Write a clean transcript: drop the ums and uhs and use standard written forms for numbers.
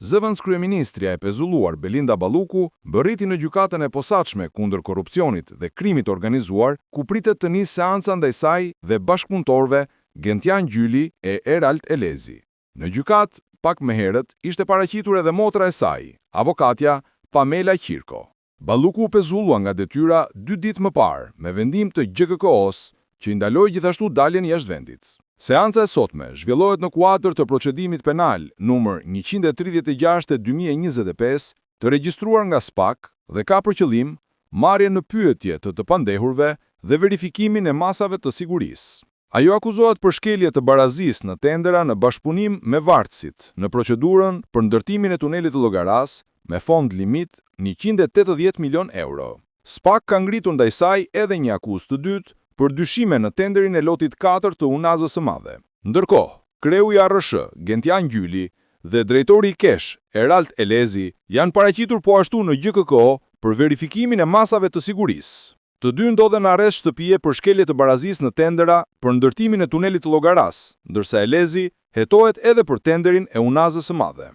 Zëvendës kryeministrja e pezulluar Belinda Balluku bërriti në gjykatën e posaçme kundër korrupsionit dhe krimit organizuar, ku pritet të nisë seanca ndaj saj dhe bashkëpunëtorëve Gentian Gjyli e Erald Elezi. Në gjykatë, pak më herët, ishte paraqitur edhe motra e saj, avokatja Pamela Qirko. Balluku u pezullua nga detyra 2 ditë më parë, me vendim të GKK-s, që i ndaloi gjithashtu daljen jashtë vendit. Seanca e sotme zhvillohet në kuadër të procedimit penal numër 136/2025, të regjistruar nga SPAK dhe ka për qëllim marrjen në pyetje të pandehurve dhe verifikimin e masave të sigurisë. Ajo akuzohet për shkelje të barazisë në tendera në bashkëpunim me vartësit në procedurën për ndërtimin e tunelit të Llogaras me fond limit 180 milion euro. SPAK ka ngritur ndaj saj edhe një akuzë të dytë për dyshime në tenderin e lotit 4 të Unazës së Madhe. Ndërkohë, kreu i ARSH, Gentian Gjyli, dhe drejtori i KESH, Erald Elezi, janë paraqitur po ashtu në GKK për verifikimin e masave të sigurisë. Të dy ndodhen në arrest shtëpie për shkelje të barazisë në tendera për ndërtimin e tunelit të Llogaras, ndërsa Elezi hetohet edhe për tenderin e Unazës së Madhe.